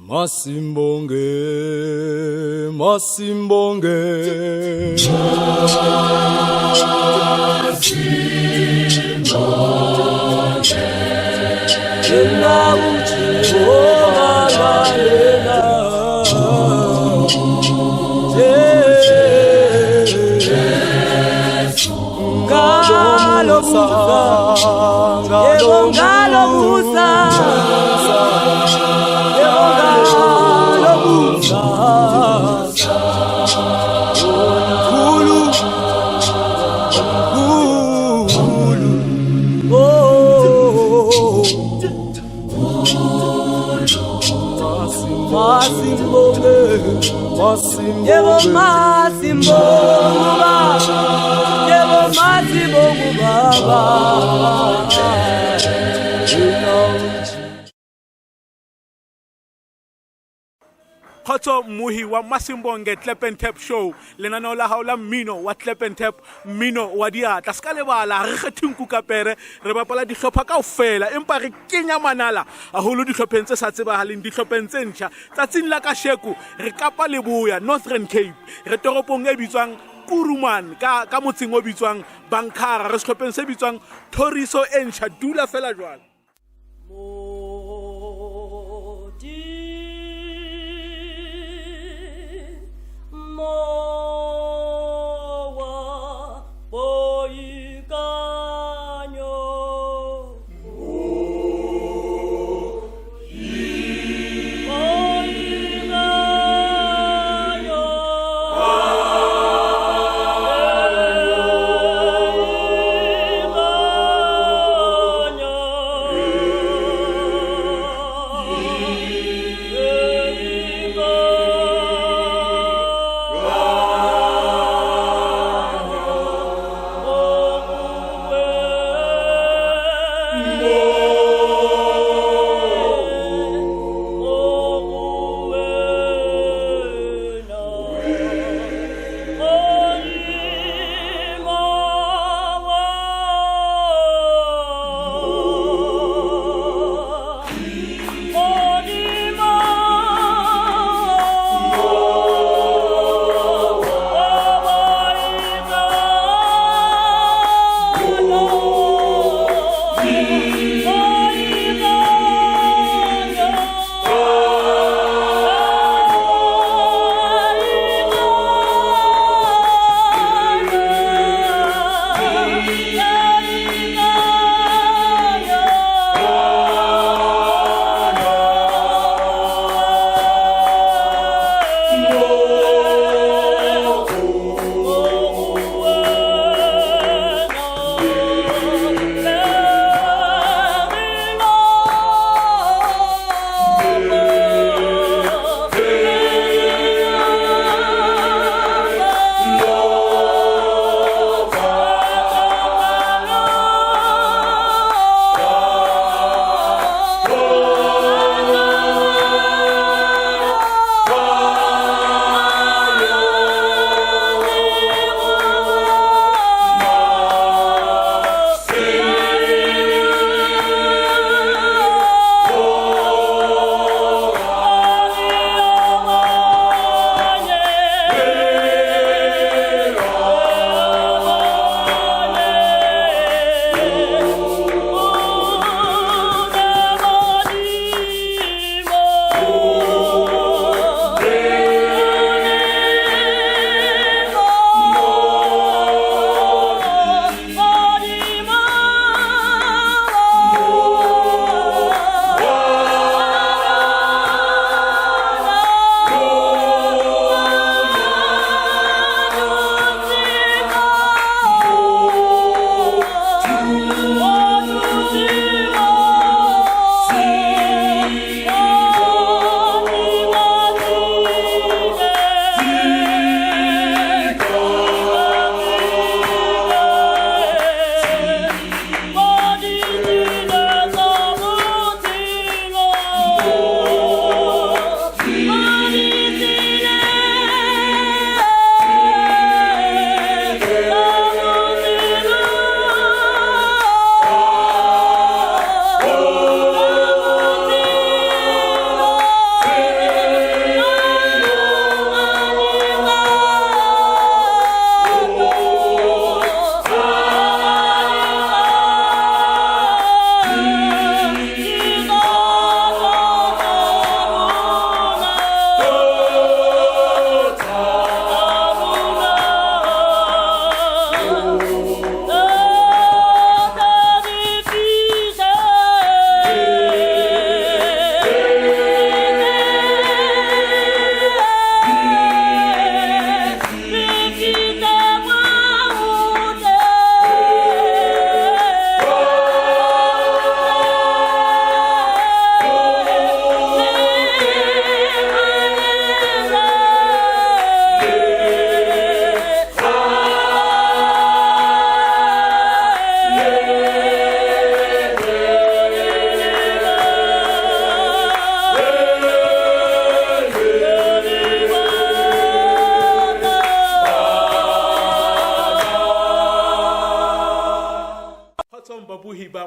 Masimbonge, Masimbonge, Kgotso Muhi wa Masimbonge Clap and Tap Show lenaneo la hao la mmino wa Clap and Tap mmino wa diatla ska lebala re kgethinku kapere re bapala dihlopha kaofela empa re kenya manala haholo dihlopheng tse sa tsebahaleng dihlopheng tse ntjha tsatsing la kasheko re kapa leboya Northern Cape re toropong e bitswang Kuruman ka motseng o bitswang Bankara re sehlopheng se bitswang Thoriso Encha dula fela jwale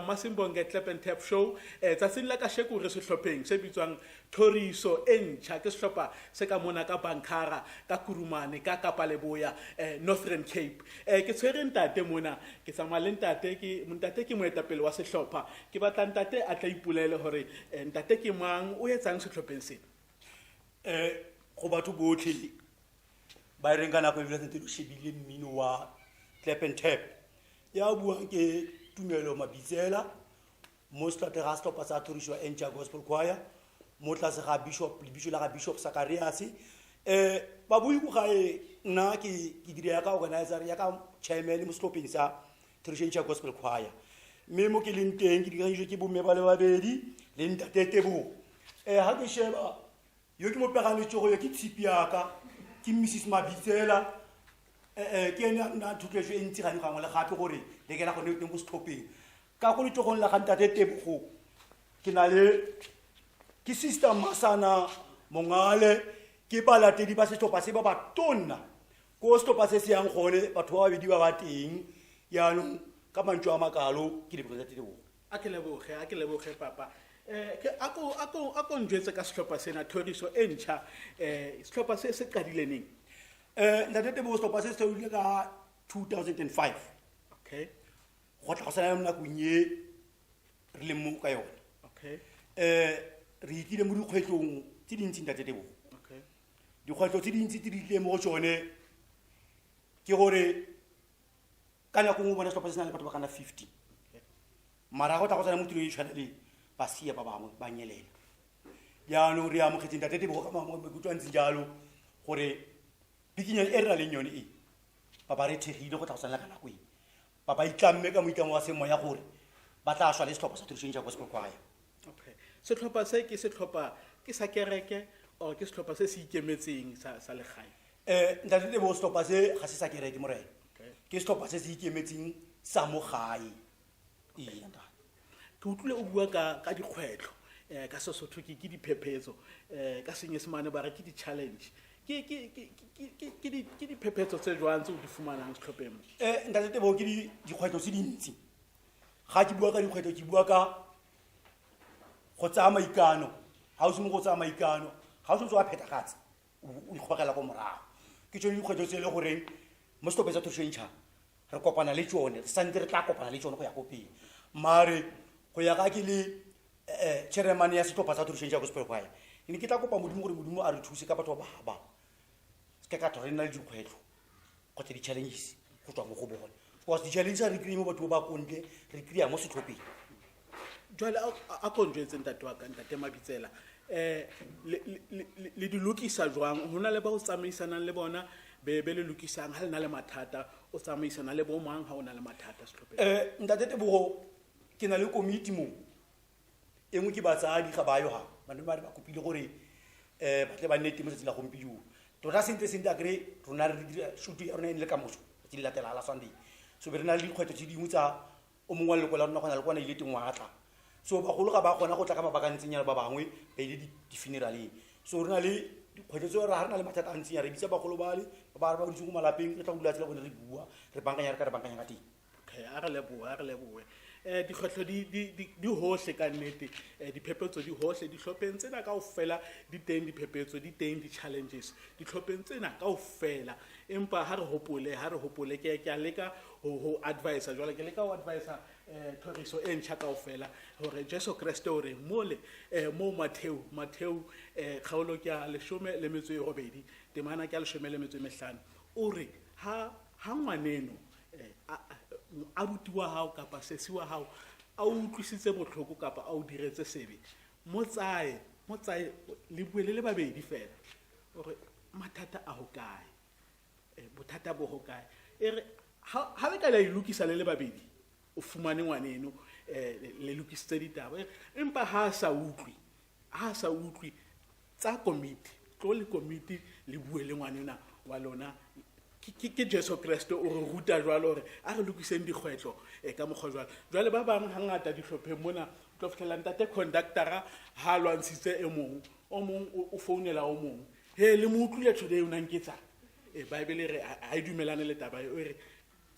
Masimbonge Clap and Tap Show. Tsatsing la kasheko re sehlopheng se bitswang Thoriso Encha ke sehlopha se ka mona ka Bankara ka Kurumane ka Kapa Leboya Northern Cape. Ke tshwere ntate mona ke tsamaya le ntate ke moetapele wa sehlopha ke batla ntate a tla ipolele hore ntate ke mang o etsang sehlopheng se. Go batho botlhe ba re nka nako e bile ntse shebile mmino wa Clap and Tap ya buang ke Tumelo Mabitsela mo stratega sehlopha sa Thoriso Encha Gospel Choir mo tlase ga Bishop Sakarias ba bui go gae nna ke dire ya ka organizer ya ka chairman mo sehlopeng sa Thoriso Encha Gospel Choir mme mo ke leng teng ke diragile ke bomme ba le babedi le ntate Tebo ha ke sheba yo ke mo pegane tsogo yo ke tshipi ya ka ke Mrs Mabitsela ke ena na thutletswe e ntsi gane gangwe le gape gore le ke la go ne mo setlhopheng ka go le tsogong la ga ntate Tebo ke na le ke sister Masana Mongale ke balatedi ba setlhopha se ba ba tonna ko setlhopha se se yang gone batho ba babedi ba ba teng yaanong ka mantso a makalo ke le ntate Tebo a ke leboge papa ako njwetse ka sehlopha sena Thoriso Encha sehlopha se qadile neng ntate Tebo setlhopha se se ka 2005 okay go tla go sana nna kunye re le mo ka yona okay re itile mo dikgwetlong tse dintsi ntate Tebo okay dikgwetlho tse dintsi tse di tlile mo go tsone ke gore ka nako mo bona setlhopha se na le batho ba kana 50 mara go tla go sana mo tirong e tshwana le basia ba bangwe ba nyelela yaanong re amogetse ntate Tebo ka maikutlo a ntseng jalo gore pikinyana e re na leng yone ba ba re thegile go tla go sana ka nako ba ba itlamme ka moitlamo wa semoya gore ba tla swa le setlhopha sa Thoriso Encha Gospel Choir. Okay setlhopha se ke setlhopha ke sa kereke o ke setlhopha se se ikemetseng sa legae ntate Tebo setlhopha se ga se sa kereke morena okay ke setlhopha se se ikemetseng sa mo gae ntate ke utlwile o bua ka dikgwetlho ka Sesotho ke diphephetso ka Senyesemane ba re ke di-challenge ke diphephetso tse jwang tse o di fumanang setlhopheng ntate Tebo ke dikgwetlho tse dintsi ga ke bua ka dikgwetlho ke bua ka go tsaya maikano ga o se mo go tsaya maikano ga o se wa phetagatse o ikgogela go morago ke tsone dikgwetlho tse e le goreng mo setlhopheng sa Thoriso Encha re kopana le tsone re santse re tla kopana le tsone go ya ko pele mare go ya ga ke le chairman ya setlhopha sa Thoriso Encha Gospel Choir ne ke tla kopa modimo gore modimo a re thuse ka batho ba baba ke ka re nna le dikgwetlho go tse di-challenges go tswa mo go bone because di-challenges re kry mo batho ba kontle re kry mo setlhopheng jwale a konjwetse ntate wa ka ntate Mabitsela le di lokisa jwang ho na le ba o tsamaisanang le bona be le lokisang ha le na le mathata o tsamaisana le bo mang ha o na le mathata setlhopheng ntate Tebo ke na le committee mo engwe ke batsadi ga ba yo ha bana ba kopile gore ba tle ba nnete mo se la gompidio tota sente a kry rona re dira shoot ya rona e le ka moso ke di latela la Sunday so be re na le dikgwetlho tse dingwe tsa o mongwe le kola rona go na le kwana ile teng wa tla so ba go ga ba gona go tla ka mabaka ntsenya ba bangwe ba ile di funeraleng so re na le dikgwetlho tse re na le mathata a ntsenya re bitsa bagolo bale ba ba ditse go malapeng re tla bula tsela gone re bua re bankanya ka teng okay a re leboe dikgwetlho di hohle ka nnete diphephetso di hohle dihlopeng tsena kaofela di teng diphephetso di teng di-challenges dihlopeng tsena kaofela empa ha re hopole ke a leka ho advisa jwale ke leka ho advisa Thoriso Encha kaofela hore Jesu Kriste o re mole mo Matthew kgaolo ke a 18 temana ke a 15 o re ha ngwaneno a rutiwa hao kapa sesi wa hao a utlwisitse botlhoko kapa a o diretse sebe mo tsae le buele le babedi fela gore mathata a ho kae bothata bo ho kae ere ha le ka la ilukisa le babedi o fumane ngwaneno le lokisitse ditaba empa ha sa utlwi tsa committee le committee le buele ngwanena wa lona ke Jesu Kriste o re ruta jwalo hore a re lokiseng dikgwetlho ka mokgwa jwalo jwale ba bang hangata dihlopheng mona tlo fihlela ntate conductora ha lwantshitse e mong o mong o founela o mong he le mo utlwile tshode yona nketsa Bible re a dumelane le taba e re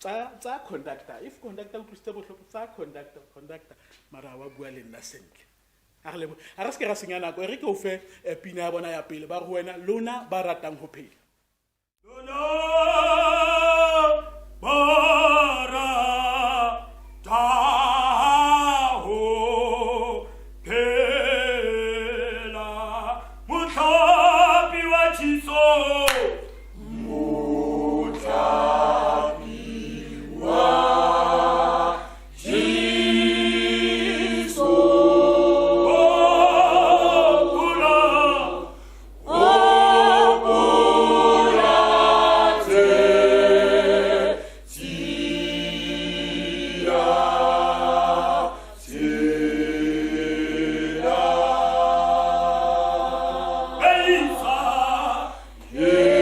tsa conductor if conductor o tlositse botlhoko tsa conductor mara wa bua le nna sentle a re se ke ra senya nako e re ke o fe pina ya bona ya pele ba re wena lona ba ratang ho phela lona bara taho phela muthapi wa Jesu Yeah.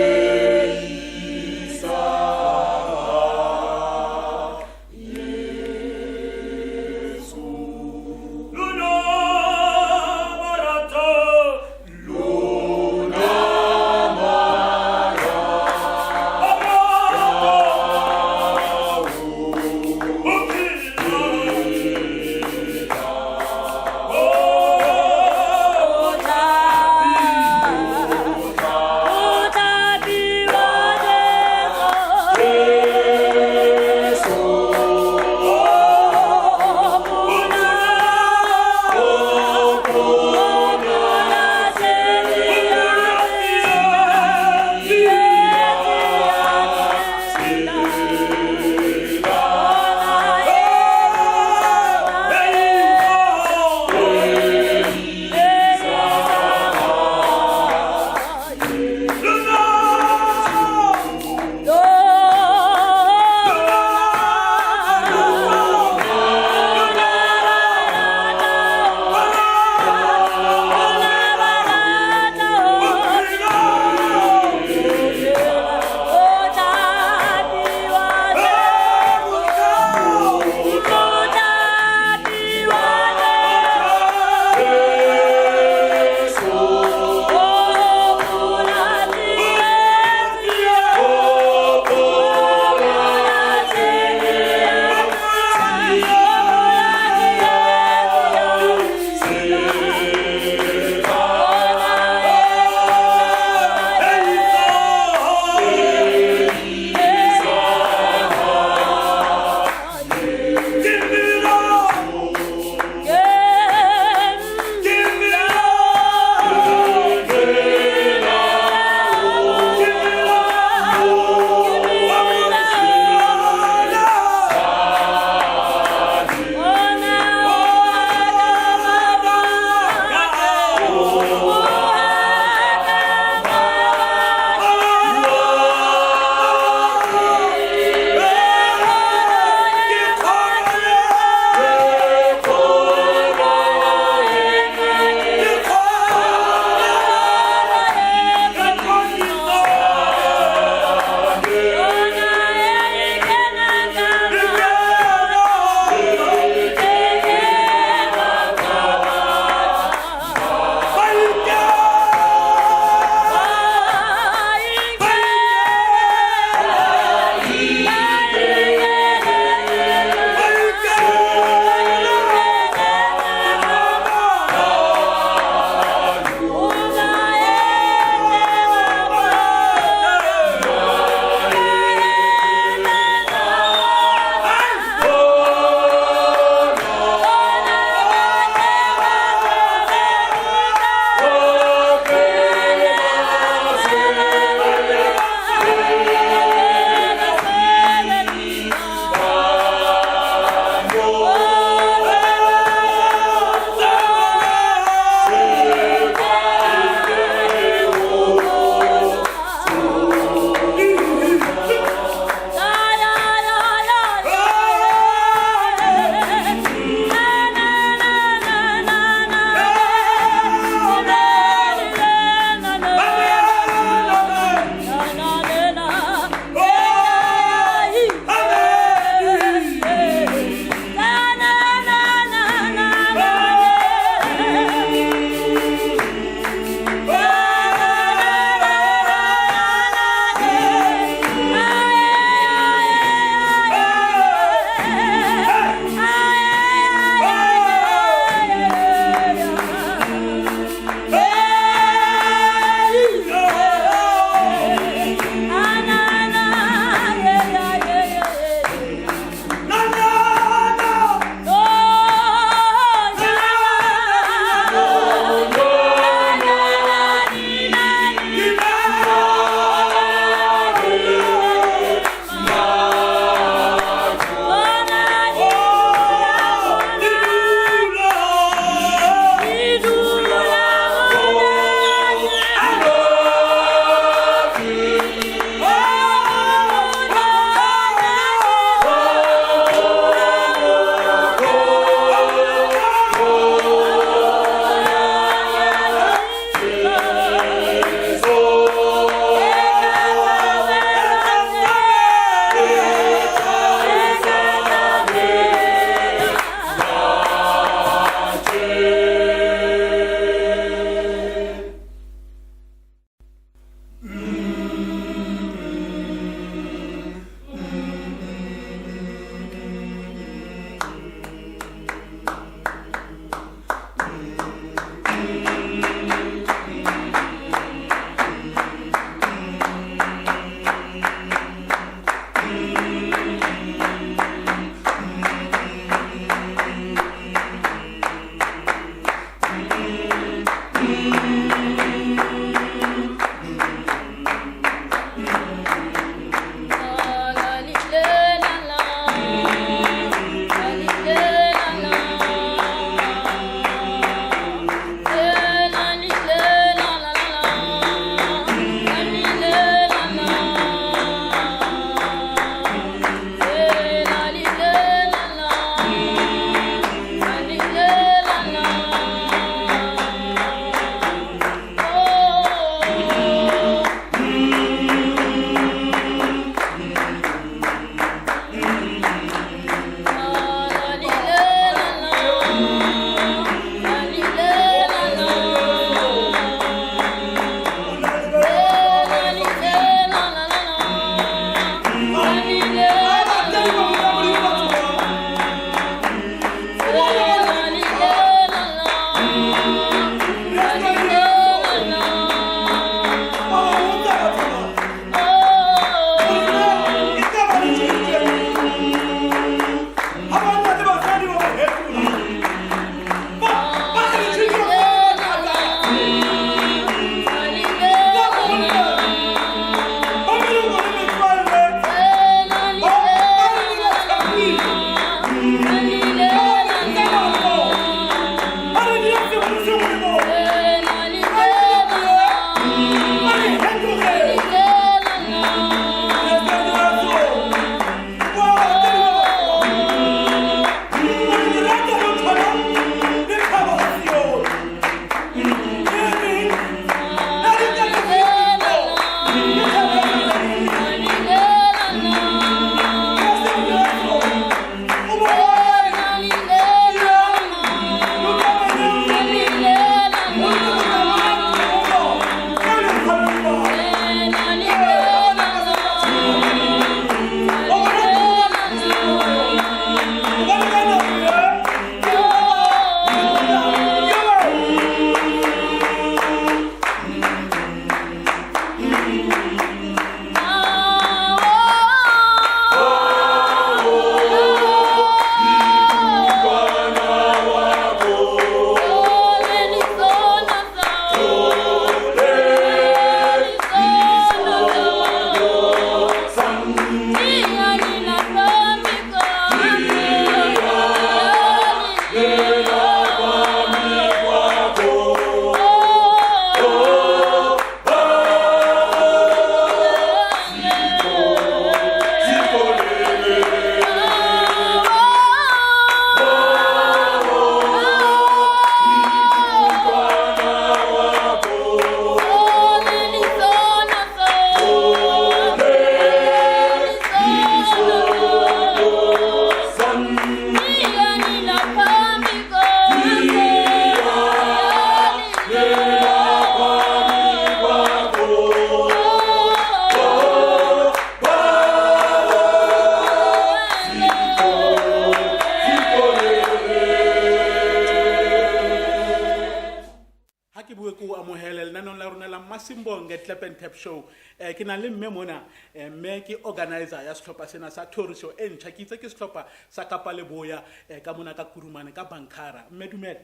lenanong la rona la Masimbonge Clap and Tap Show. Ke na le mme mona, mme ke organizer ya sehlopha sena sa Thoriso Encha. Ke itse ke sehlopha sa Kapa Leboya ka mona ka Kurumane ka Bankara. Mme dumela.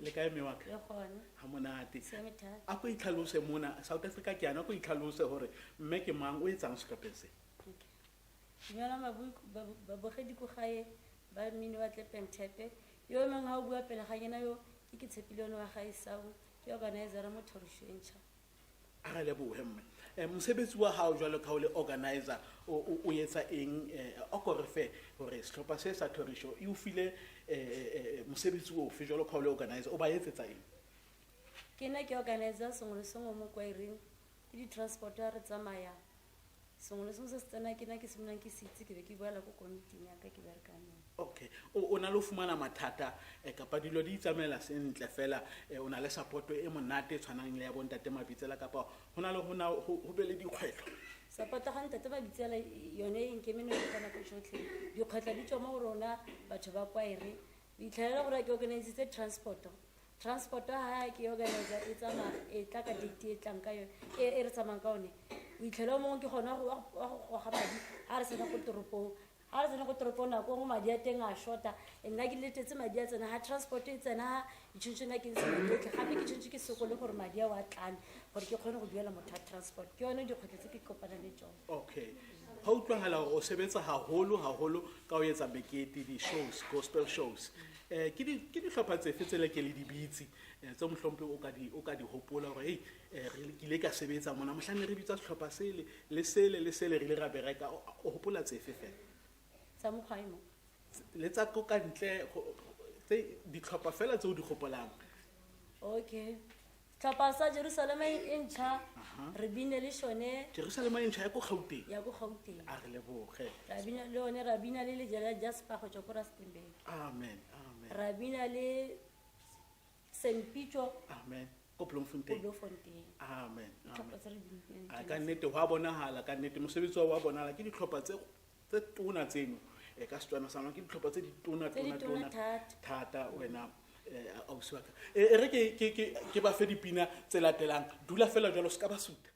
Le kae mme wa ka? Ha monate. A ko itlhalose mona South Africa ke yana ko itlhalose hore mme ke mang o etsang sehlopha se. Dumela babogedi ko gae ba mmino wa Clap and Tap. Yo mang ha o bua pele ga yena yo ke tshepile ono wa gaisao ke organizer mo Thoriso Encha. A le bo hemme. Mosebetsi wa hao jwalo ka o le organizer o etsa eng o ko re fe hore sehlopha se sa Thoriso e o file mosebetsi o fe jwalo ka o le organizer o ba etsetsa eng? Ke nna ke organizer sengwe le sengwe mo kwaireng ke di transporter tsamaya sengwe le sengwe se tsena ke nna ke semonang ke se itse ke be ke boela ko committee ya ka ke berekana. Okay, o na le fumana mathata kapa dilo di itsamela sentle fela o na le support e monate tshwanang le ya bontate Mabitsela kapa hona le ho be le dikgwetlo. Support ga ntate Mabitsela yone e nke meno ka nako tsotlhe dikgwetla di tswa mo rona batho ba kwaire di tlhaela gore ke organize transport ha ke organize e tsama e tla ka date e tlang ka yone e re tsamang ka one o itlhela mo ke gona go ga madi ha re sena go toropong ha re sena go toropong nako go madi a teng a shorta nna ke letetse madi a tsena ha transport e tsena ha ditshuntshe ke se madi gape ke tshuntshe ke sekolo gore madi a wa tlane gore ke kgone go duela motho a transport ke yone dikgwetlho tse ke kopana le tsone. Okay, ha o tlwahala o sebetsa haholo ka o etsa mekete di shows gospel shows ke di hlopha tse fetsele ke le dibitsi tse mohlompe o ka di hopola hore hey re ile ka sebetsa mona mohlane re bitsa sehlopha sele le sele re ile ra bereka o hopola tse fefela tsa mokgwaimo le tsa ko ka ntle tse di hlopha fela tse o di hopolang. Okay, tlhopha sa Jerusalem Encha re bine le shone Jerusalem Encha ya ko Gauteng a re leboge ra bina le one ra bina le Jela Jasper go tswa ko Rustenburg. Amen Ra bina le Sempitso amen ko Bloemfontein. Amen ka nnete wa bonahala ka nnete mosebetsi wa bonahala ke ditlhopha tse tona tseno ka Setswana sa ke ditlhopha tse di tona thata wena ausi wa ka re ke ba fe dipina tse latelang dula fela jalo se ka ba suta.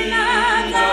Ina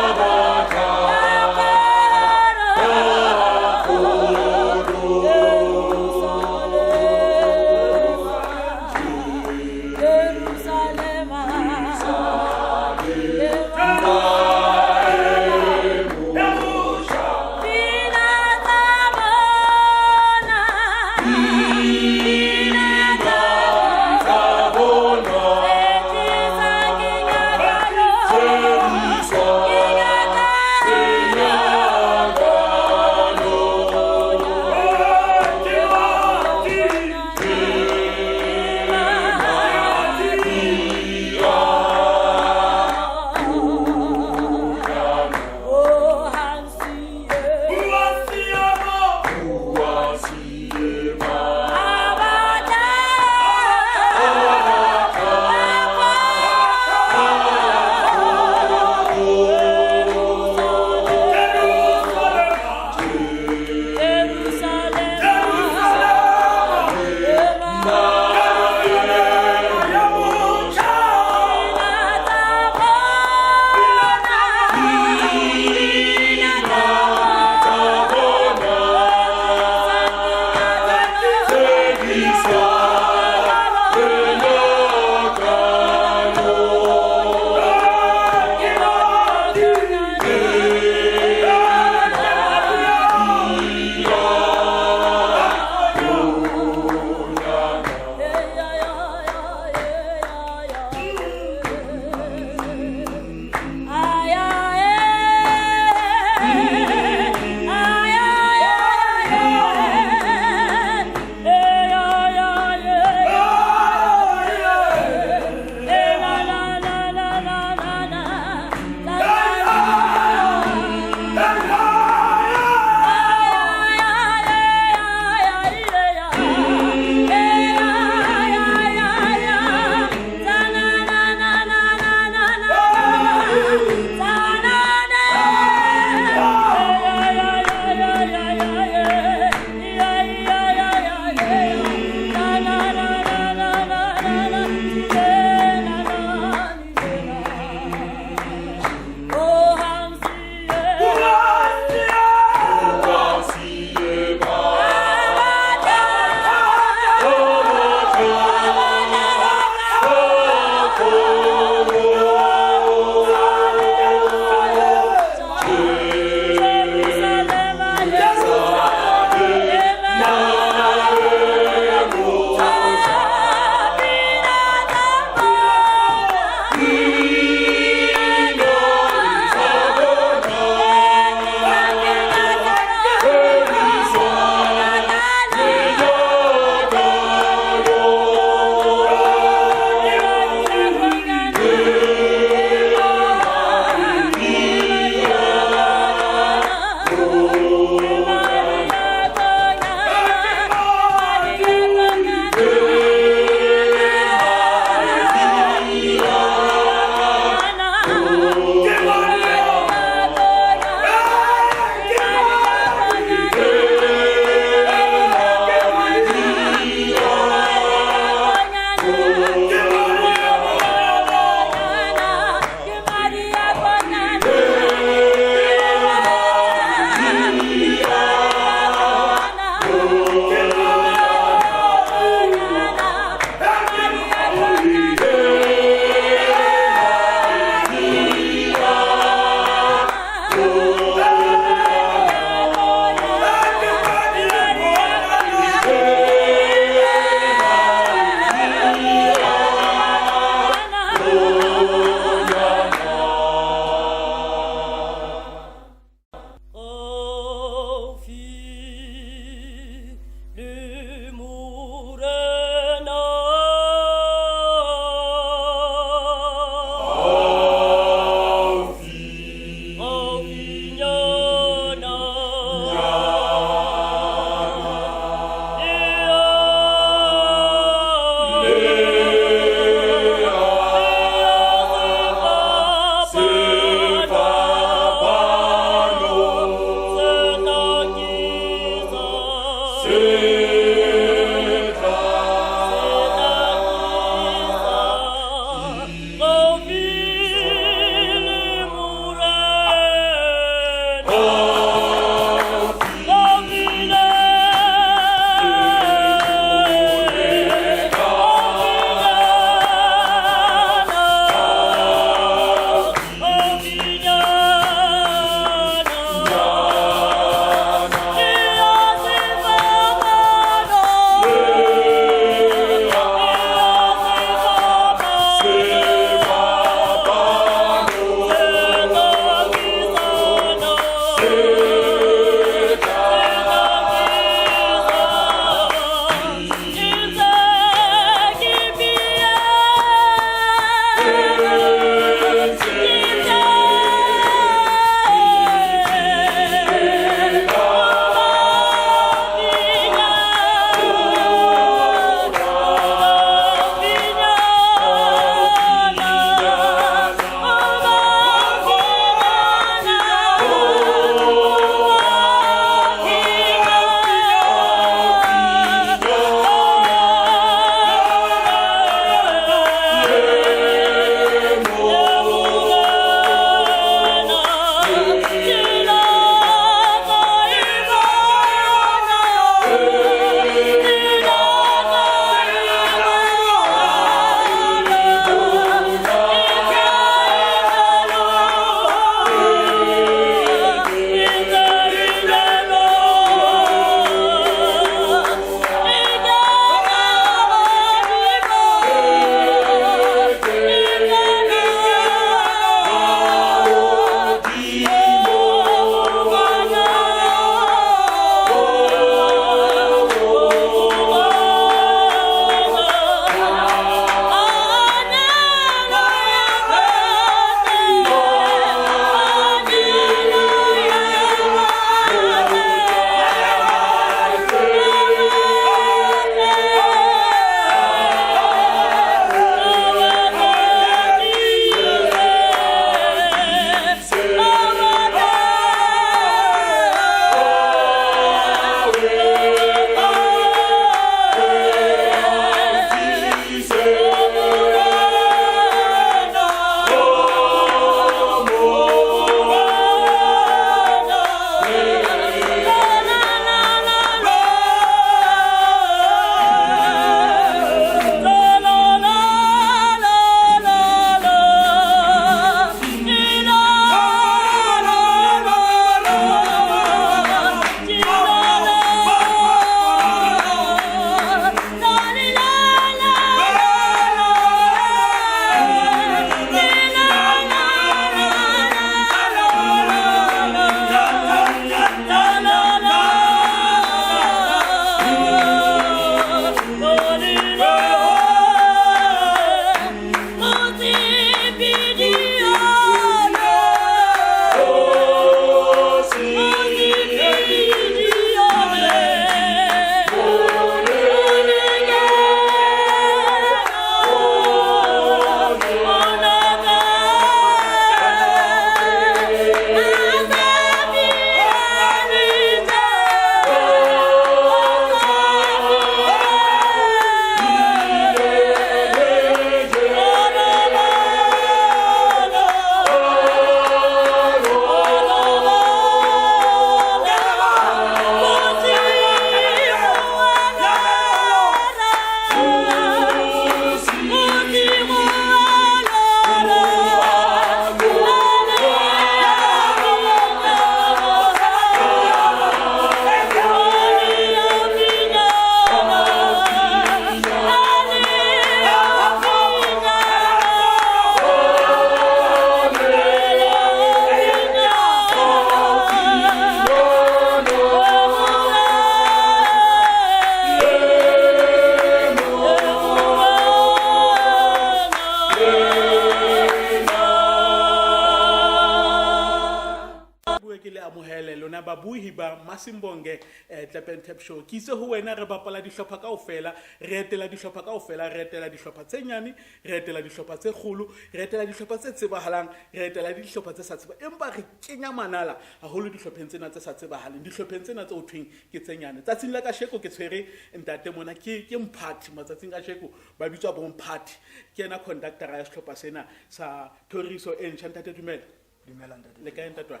mohi ba Masimbonge Tlep and Tap Show ke itse ho wena re bapala dihlopha kaofela re etela dihlopha kaofela re etela dihlopha tse nyane re etela dihlopha tse kgolo re etela dihlopha tse tsebahalang re etela dihlopha tse sa tseba empa re kenya manala haholo dihlopheng tsena tse sa tsebahaleng dihlopheng tsena tse ho thweng ke tse nyane tsatsing la kasheko ke tshwere ntate mona ke mphathi matsatsing kasheko ba bitswa bo mphathi ke yena conductor ya sehlopha sena sa Thoriso Encha ntate dumela le kae ntate wa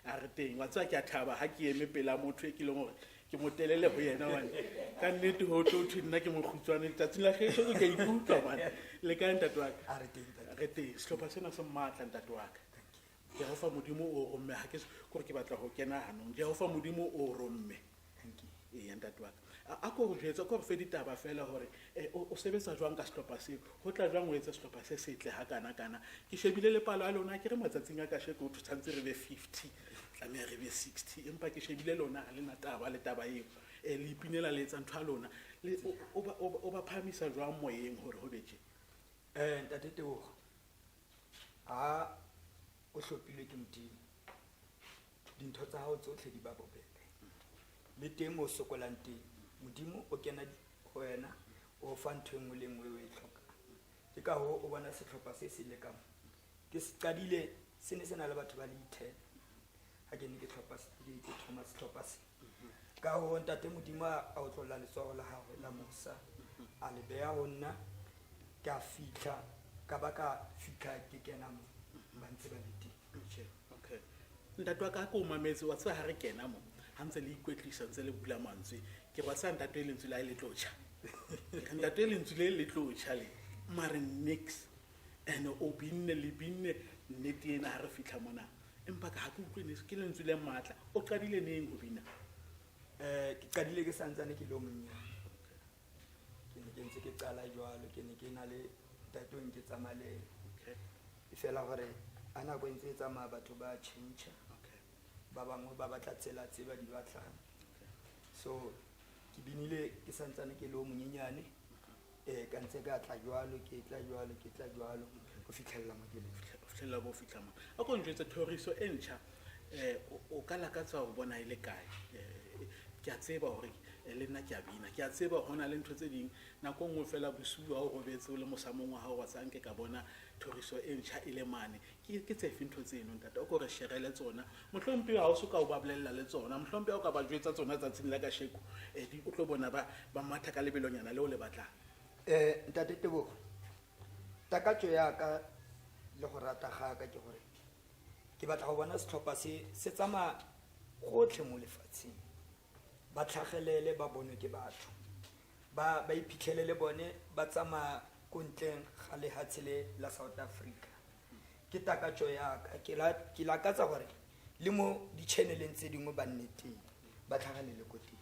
a re teng wa tswa ke a thaba ha ke eme pela motho e ke leng hore ke motelele ho yena wane ka nnete ho tlo thwe nna ke mokhutswane tsatsing la kasheko ke ikutlwa man le kae ntate wa ka a re teng sehlopha sena se matla ntate wa ka ke go fa modimo o romme ha ke gore ke batla go kena hanong ke go fa modimo o romme e ntate wa ka a go jetsa go fe ditaba fela hore o sebetsa jwang ka sehlopha se ho tla jwang o etsa sehlopha se setle ha kana ke shebile le palo a lona ke re matsatsing a ka sheko o tshwantse re be 50 tlameha re be 60 empa ke shebile lona le na taba le taba eo le ipinela le etsa ntho a lona o ba phamisa jwang moyeng hore ho betje ntate Tebogo a o hlopilwe ke Modimo dintho tsa hao tsohle di ba bobebe le teng o sokolang teng Modimo o kena ho wena o fa ntho engwe le engwe o e tlhokang ke ka ho o bona sehlopha se se le ka mo ke se qadile se ne se na le batho ba le 10 ha ke ne ke tlhopha ke Thomas sehlopha se ka ho ntate Modimo a o tlolla letsoho la hao la Musa a le beha ho nna ka fitla ka baka fitla ke kena mo ba ntse ba le teng okay ntate wa ka ko mametse wa tsa ha re kena mo ha ntse le ikwetlisa ntse le bula mantswe ke ba sa ntate le ntse la ile tlotsha ntate le ntse le tlotsha le mare next and o binne nnete ena ha re fitla mona empa ka ha ke utlwe ne ke le ntse le matla o qadile neng go bina ke qadile ke santsane ke lo monyane ke ne ke ntse ke qala jwalo ke ne ke na le tatong ke tsamale e fela gore ana go ntse tsamaya batho ba change ba bangwe ba batla tsela tse ba di batlang so ke binile ke santsane ke lo monyenyane ka ntse ka tla jwalo ke tla jwalo go fitlhella mo ke le fitlhella bo fitla mo a go ntse Thoriso Encha o ka lakatsa go bona ile kae ke a tseba hore le nna ke a bina ke a tseba hona le ntho tse ding nako ngwe fela bosiu ha o robetse o le mosamong wa hao wa tsanke ka bona Thoriso Encha ile mane ke tse fintho tseno ntate o go re sherele tsona mohlompi ha o soka o bablella le tsona mohlompi ha o ka ba jwetsa tsona tsatsing la ka sheko di o tlo bona ba matha ka lebelonyana le o le batlang ntate Tebogo takatso ya ka le go rata ga ka ke gore ke batla go bona setlhopha se tsama gotlhe mo lefatsheng ba tlhagelele ba bonwe ke batho ba iphitlhelele bone ba tsama ko ntleng ga lehatshele la South Africa ke takatso ya ka ke lakatsa gore le mo di-channeleng tse dingwe ba nneteng ba tlhagelele ko teng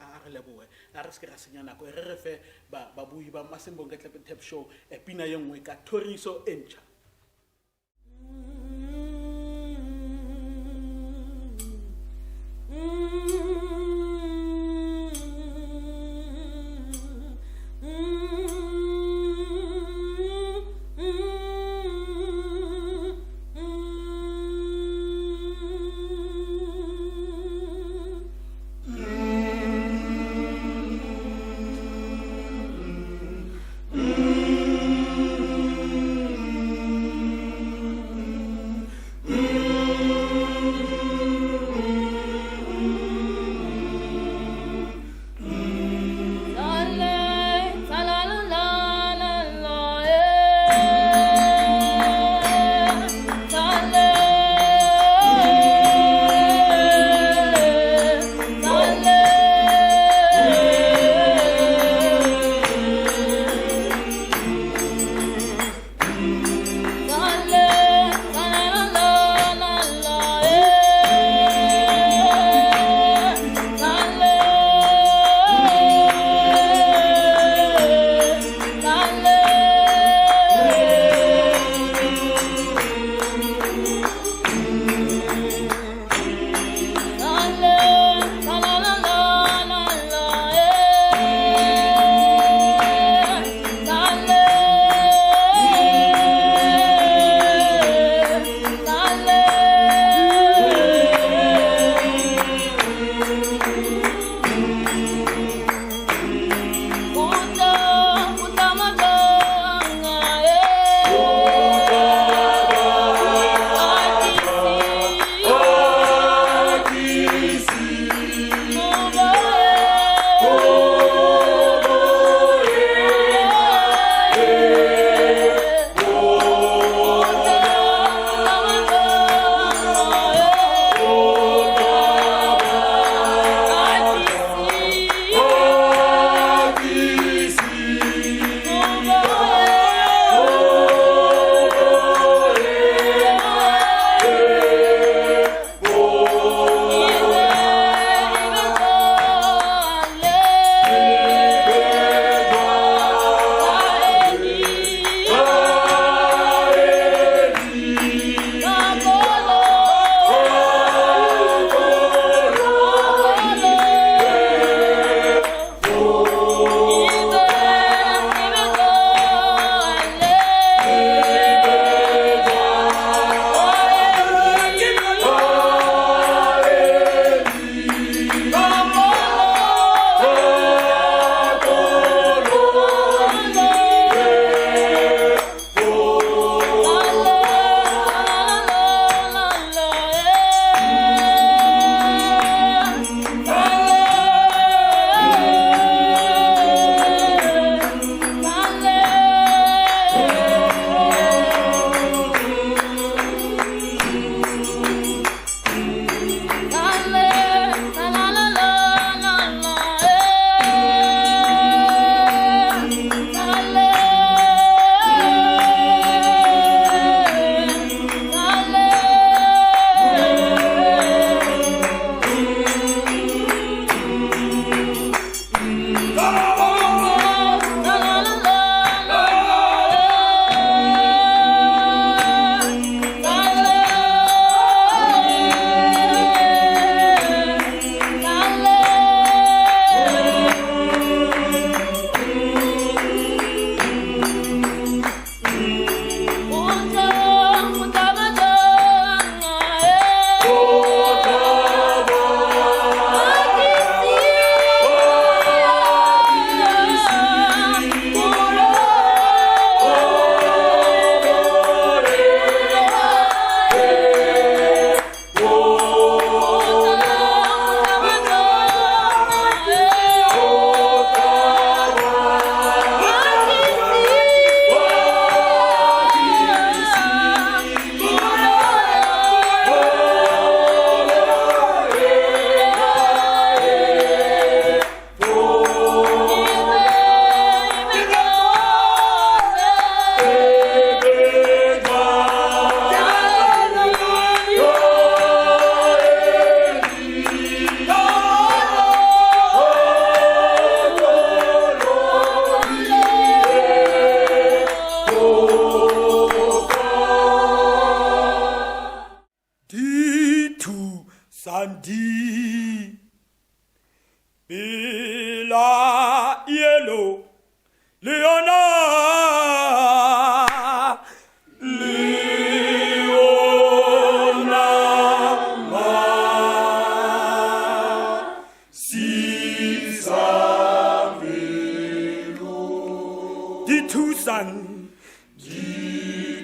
a re leboe a re se ra senya nako re re fe ba bui ba Masimbonge Tlep and Tap Show pina ye nngwe ka Thoriso Encha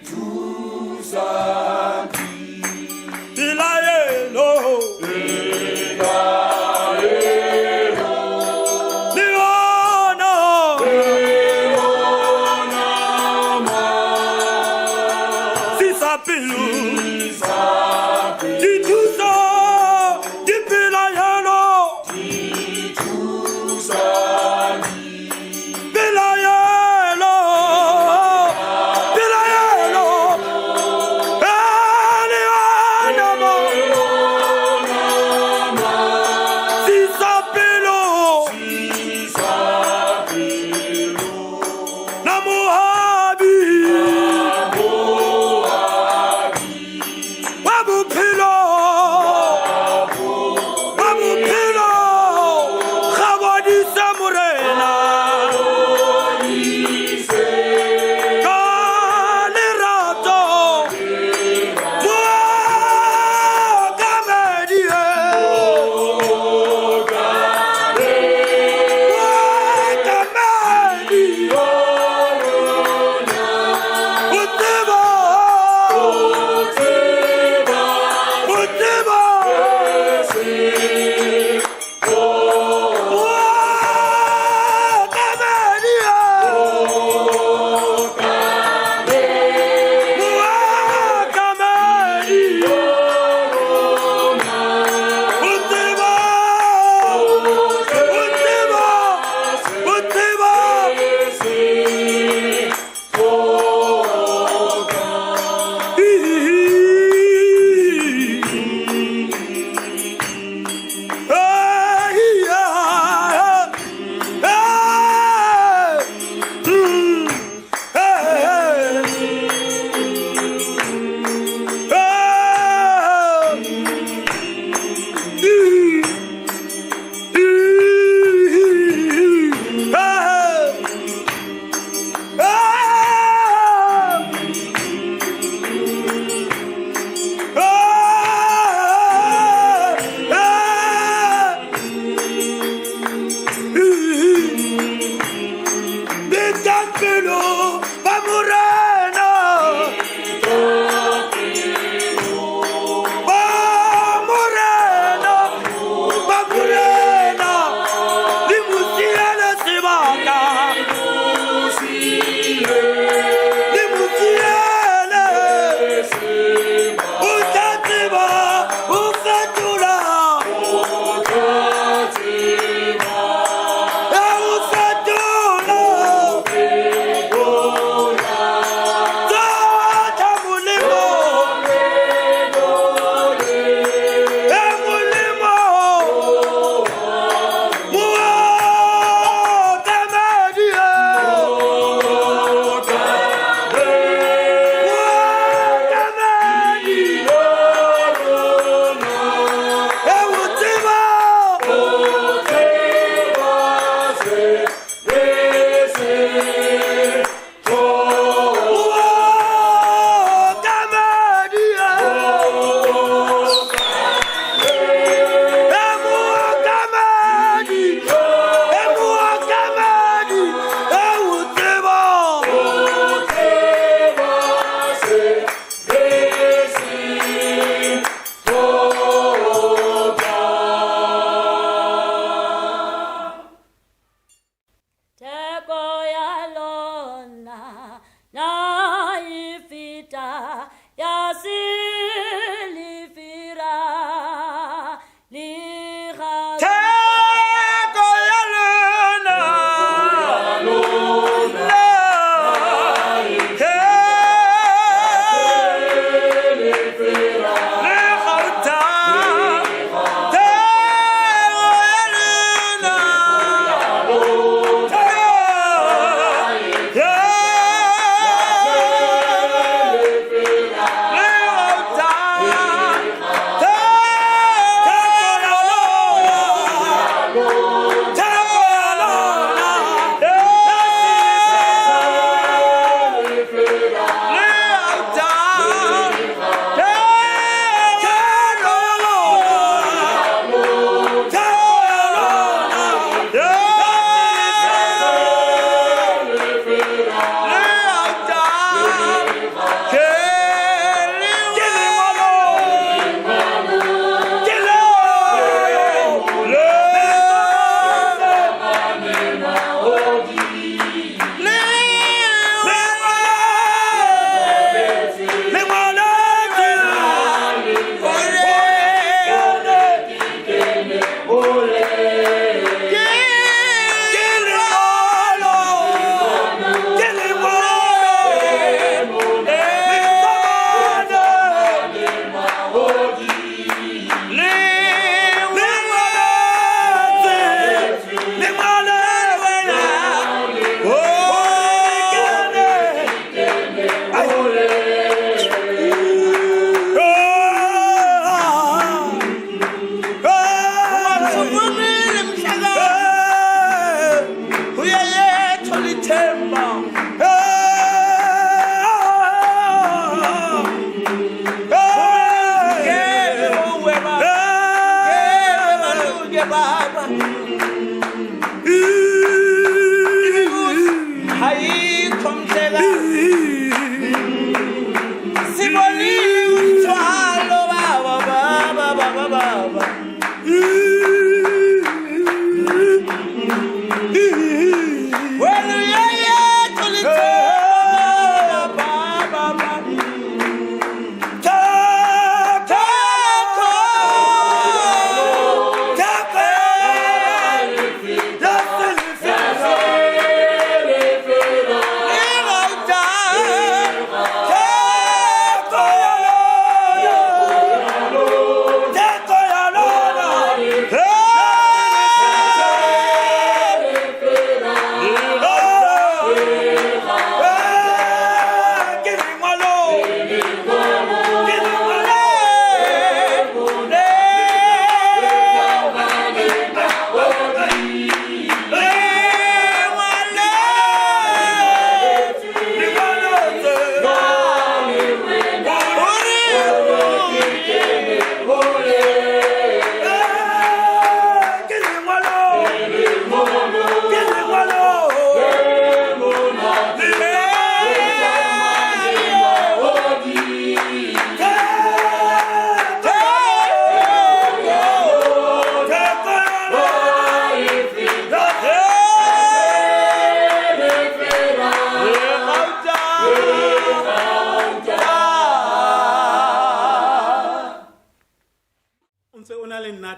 thusang Pilaelo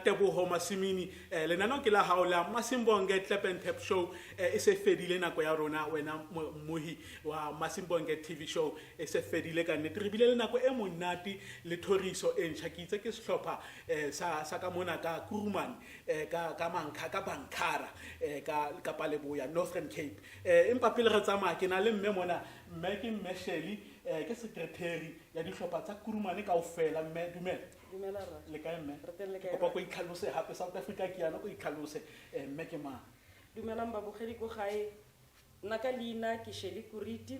Teboho Masimini lenaneo ke la hao la Masimbonge Clap and Tap show e se fedile nako ya rona wena mohi wa Masimbonge TV show e se fedile ka nnete re bile le nako e monate le Thoriso Encha ke itse ke sehlopha sa ka mona ka Kurumane ka Manka ka Bankara ka Paleboya Northern Cape empa pele re tsamaya ke na le mme mona mme ke Mesheli ke secretary ya dihlopha tsa Kurumane kaofela mme dumela Dumela rra. le kae mme Re teng le kae? ke kopa go itlhalose hape South Africa ke yana go itlhalose mme ke mang Dumelang babogedi ko gae. Nna ka leina ke Sheli Kuriti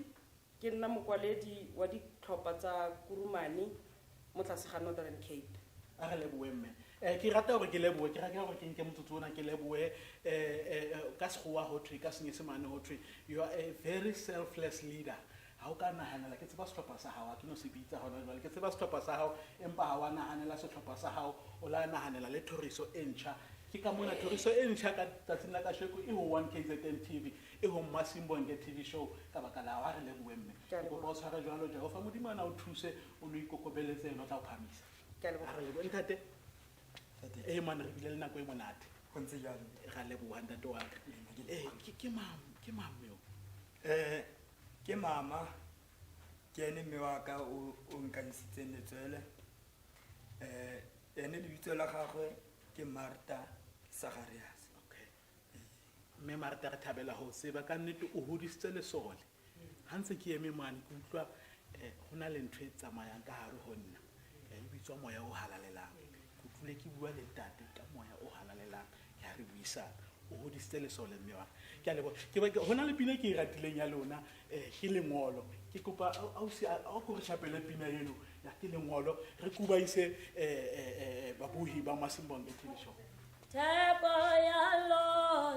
ke nna mokwaledi wa ditlhopha tsa Kurumane mo tlase ga Northern Cape. a re leboe mme ke rata gore ke leboe ke rata gore ke nke motsotso ona ke leboe ka sekgowa ho thwe ka senyesemane ho thwe you are a very selfless leader ha o ka nahanela ke tseba sehlopha sa hao ke no se bitsa hona jwale ke tseba sehlopha sa hao empa ha wa nahanela sehlopha sa hao o la nahanela le Thoriso Encha ke ka mona Thoriso Encha ka tsatsing la ka sheko e ho 1KZN TV e ho Masimbonge TV show ka baka la wa re leboe mme go ba o tshwara jwalo Jehova modimana o thuse o no ikokobeletse no tla o phamisa Ke a leboha. a re leboe ntate man re bile le nako e monate go ntse jalo ga leboa ntate wa ka ke mam yo ke mama ke ene mme wa ka o nkanisitseng letswele ene lebitso la gagwe ke Martha Sagarias. okay mme Martha re thabela ho seba ka nnete o hodisitse lesole ha ntse ke eme mane ke utlwa ho na le ntho e tsamayang ka hare ho nna e bitswa moya o halalelang ke utlwile ke bua le ntate ka moya o halalelang ya re buisana o hodisitse lesole mme wa ke a leboha ke ba hona le pina ke e ratileng ya lona ke lengolo ke kopa ausi a go re shapele pina eno ya ke lengolo re kubaise babuhi ba Masimbonge TV show Tepo ya lo